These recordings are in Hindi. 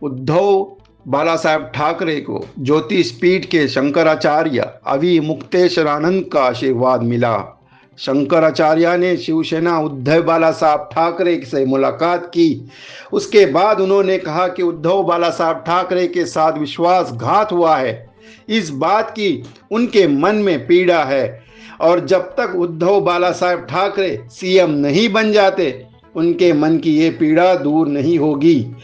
उद्धव बाला साहब ठाकरे को ज्योतिषपीठ के शंकराचार्य अवि मुक्तेश्वरानंद का आशीर्वाद मिला। शंकराचार्य ने शिवसेना उद्धव बाला साहब ठाकरे से मुलाकात की। उसके बाद उन्होंने कहा कि उद्धव बाला साहब ठाकरे के साथ विश्वासघात हुआ है। इस बात की उनके मन में पीड़ा है और जब तक उद्धव बाला साहब ठाकरे सीएम नहीं बन जाते उनके मन की ये पीड़ा दूर नहीं होगी।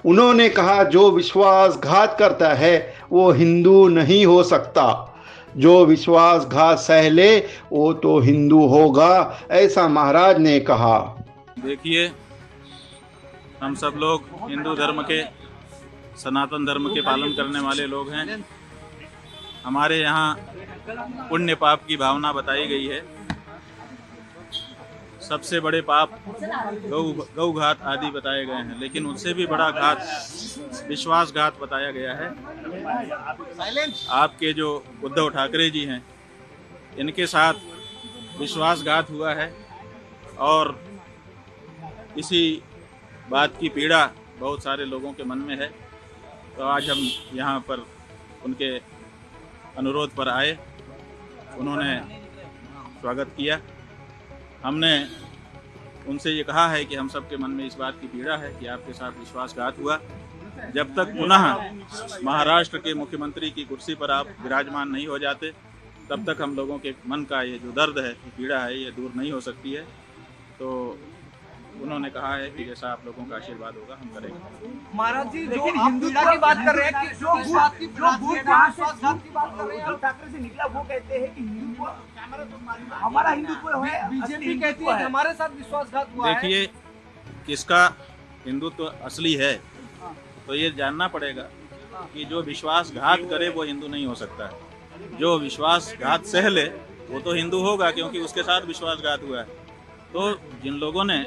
उन्होंने कहा जो विश्वासघात करता है वो हिंदू नहीं हो सकता। जो विश्वासघात सह ले वो तो हिंदू होगा, ऐसा महाराज ने कहा। देखिए, हम सब लोग हिंदू धर्म के, सनातन धर्म के पालन करने वाले लोग हैं। हमारे यहाँ पुण्य पाप की भावना बताई गई है। सबसे बड़े पाप गौ घात आदि बताए गए हैं, लेकिन उससे भी बड़ा घात विश्वासघात बताया गया है। आपके जो उद्धव ठाकरे जी हैं, इनके साथ विश्वासघात हुआ है और इसी बात की पीड़ा बहुत सारे लोगों के मन में है। तो आज हम यहाँ पर उनके अनुरोध पर आए, उन्होंने स्वागत किया। हमने उनसे ये कहा है कि हम सबके मन में इस बात की पीड़ा है कि आपके साथ विश्वासघात हुआ। जब तक पुनः महाराष्ट्र के मुख्यमंत्री की कुर्सी पर आप विराजमान नहीं हो जाते, तब तक हम लोगों के मन का ये जो दर्द है, पीड़ा है, ये दूर नहीं हो सकती है। तो उन्होंने कहा है कि जैसा आप लोगों का आशीर्वाद होगा हम करेंगे। महाराज जी, जो आप हिंदुत्व की बात कर रहे हैं, कि जो विश्वासघात की बात कर रहे हैं, ठाकरे से निकला, वो कहते हैं कि हिंदुत्व हमारा हिंदुत्व है, बीजेपी कहती है कि हमारे साथ विश्वासघात हुआ है। देखिए, किसका हिंदुत्व असली है तो ये जानना पड़ेगा कि जो विश्वासघात करे वो हिंदू नहीं हो सकता है। जो विश्वासघात सह ले वो तो हिंदू होगा, क्योंकि उसके साथ विश्वासघात हुआ है। तो जिन लोगों ने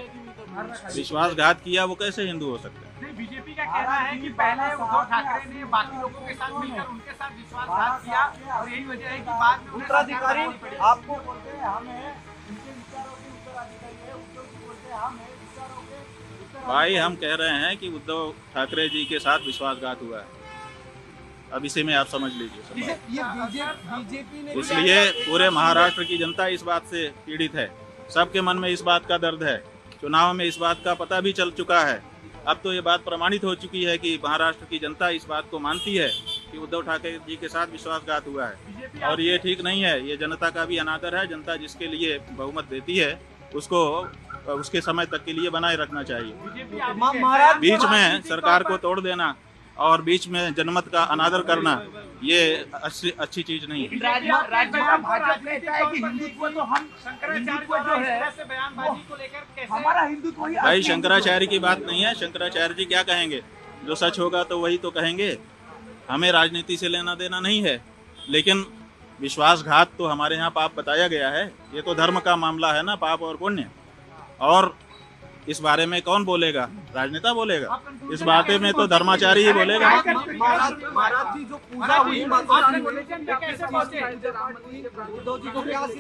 विश्वासघात किया वो कैसे हिंदू हो सकते हैं? बीजेपी का कहना है कि पहले उद्धव ठाकरे ने बाकी लोगों के साथ मिलकर उनके साथ विश्वासघात किया और यही वजह है कि बाद में उत्तराधिकारी आपको बोलते हैं हम हैं, उनके विचारों के उत्तराधिकारी है, उद्धव जी बोलते हैं हम हैं विचारों के। भाई, हम कह रहे हैं कि उद्धव ठाकरे जी के साथ विश्वासघात हुआ है। अब इसे में आप समझ लीजिए। ये बीजेपी ने, इसलिए पूरे महाराष्ट्र की जनता इस बात से पीड़ित है। सबके मन में इस बात का दर्द है। चुनाव में इस बात का पता भी चल चुका है। अब तो ये बात प्रमाणित हो चुकी है कि महाराष्ट्र की जनता इस बात को मानती है कि उद्धव ठाकरे जी के साथ विश्वासघात हुआ है और ये ठीक नहीं है। ये जनता का भी अनादर है। जनता जिसके लिए बहुमत देती है उसको उसके समय तक के लिए बनाए रखना चाहिए। बीच में सरकार को तोड़ देना और बीच में जनमत का अनादर करना, ये अच्छी चीज नहीं है। भाजपा कहता है कि हिंदुत्व तो हम शंकराचार्य जो है बयानबाजी को लेकर हमारा हिंदुत्व ही। भाई, शंकराचार्य की बात नहीं है। शंकराचार्य जी क्या कहेंगे? जो सच होगा तो वही तो कहेंगे। हमें राजनीति से लेना देना नहीं है, लेकिन विश्वासघात तो हमारे यहाँ पाप बताया गया है। ये तो धर्म का मामला है ना, पाप और पुण्य। और इस बारे में कौन बोलेगा? राजनेता बोलेगा। इस बारे में तो धर्माचारी ही बोलेगा।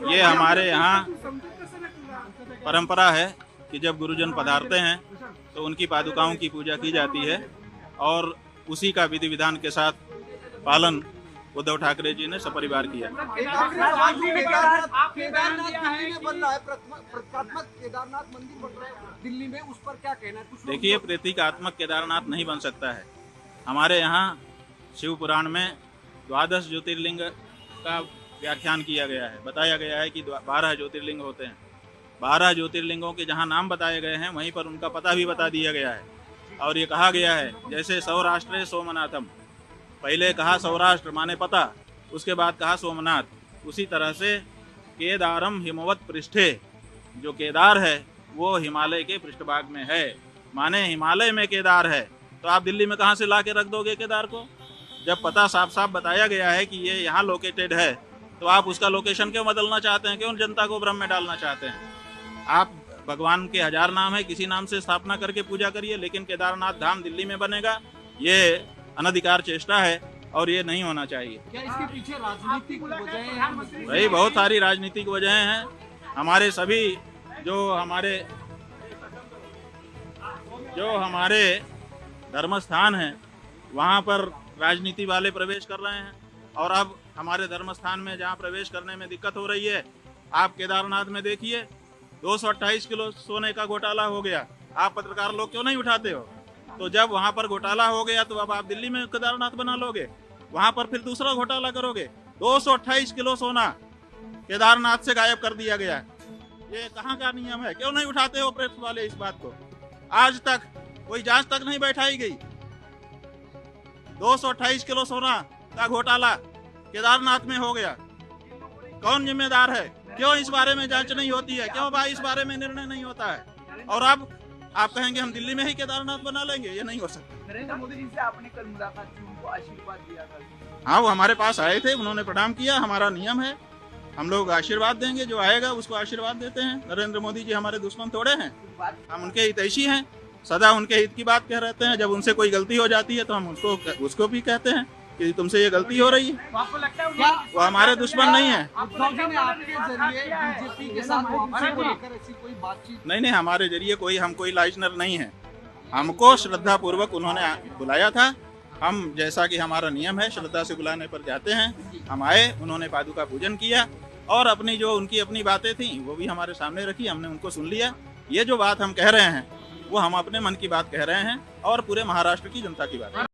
ये हमारे यहाँ परंपरा है कि जब गुरुजन पधारते हैं तो उनकी पादुकाओं की पूजा की जाती है और उसी का विधि विधान के साथ पालन उद्धव ठाकरे जी ने सपरिवार किया। दिल्ली में, उस पर क्या कहना है? देखिए, प्रतीकात्मक केदारनाथ नहीं बन सकता है। हमारे यहाँ शिव पुराण में 12 ज्योतिर्लिंग का व्याख्यान किया गया है। बताया गया है कि 12 ज्योतिर्लिंग होते हैं। 12 ज्योतिर्लिंगों के जहाँ नाम बताए गए हैं वहीं पर उनका पता भी बता दिया गया है। और ये कहा गया है, जैसे सौराष्ट्र सोमनाथम, पहले कहा सौराष्ट्र माने पता, उसके बाद कहा सोमनाथ। उसी तरह से केदारम हिमवत पृष्ठे, जो केदार है वो हिमालय के पृष्ठभाग में है, माने हिमालय में केदार है। तो आप दिल्ली में कहाँ से ला के रख दोगे केदार को? जब पता साफ साफ बताया गया है कि ये यहाँ लोकेटेड है, तो आप उसका लोकेशन क्यों बदलना चाहते हैं? क्यों जनता को भ्रम में डालना चाहते हैं? आप भगवान के 1000 नाम है, किसी नाम से स्थापना करके पूजा करिए, लेकिन केदारनाथ धाम दिल्ली में बनेगा, ये अनधिकार चेष्टा है और ये नहीं होना चाहिए। क्या इसके पीछे राजनीतिक वजहें हैं? भाई, बहुत सारी राजनीतिक वजहें हैं। हमारे सभी जो हमारे धर्म स्थान हैं वहाँ पर राजनीति वाले प्रवेश कर रहे हैं। और अब हमारे धर्म स्थान में जहाँ प्रवेश करने में दिक्कत हो रही है, आप केदारनाथ में देखिए 228 किलो सोने का घोटाला हो गया। आप पत्रकार लोग क्यों नहीं उठाते हो? तो जब वहाँ पर घोटाला हो गया तो अब आप दिल्ली में केदारनाथ बना लोगे, वहाँ पर फिर दूसरा घोटाला करोगे। 228 किलो सोना केदारनाथ से गायब कर दिया गया है। ये कहाँ का नियम है? क्यों नहीं उठाते हो प्रेस वाले इस बात को? आज तक कोई जांच तक नहीं बैठाई गई। 228 किलो सोना का घोटाला केदारनाथ में हो गया। कौन जिम्मेदार है? क्यों इस बारे में जांच नहीं होती है? क्यों भाई इस बारे में निर्णय नहीं होता है? और अब आप कहेंगे हम दिल्ली में ही केदारनाथ बना लेंगे, ये नहीं हो सकता। नरेंद्र मोदी जी से आपने कल मुलाकात की, उनको आशीर्वाद दिया था। हाँ, वो हमारे पास आए थे, उन्होंने प्रणाम किया। हमारा नियम है, हम लोग आशीर्वाद देंगे, जो आएगा उसको आशीर्वाद देते हैं। नरेंद्र मोदी जी हमारे दुश्मन थोड़े हैं, हम उनके हितैषी हैं, सदा उनके हित की बात कह रहते हैं। जब उनसे कोई गलती हो जाती है तो हम उसको भी कहते हैं कि तुमसे ये गलती हो रही है। तो आपको लगता है वो हमारे दुश्मन नहीं है। उद्धव जी ने आपके जरिए बीजेपी के साथ वापसी को लेकर ऐसी कोई बातचीत? नहीं, हमारे जरिए हम कोई लाइजनर नहीं है। हमको श्रद्धा पूर्वक उन्होंने बुलाया था। हम, जैसा कि हमारा नियम है, श्रद्धा से बुलाने पर जाते हैं। हम आए, उन्होंने पादुका पूजन किया और अपनी जो उनकी अपनी बातें थी वो भी हमारे सामने रखी, हमने उनको सुन लिया। ये जो बात हम कह रहे हैं वो हम अपने मन की बात कह रहे हैं और पूरे महाराष्ट्र की जनता की बात है।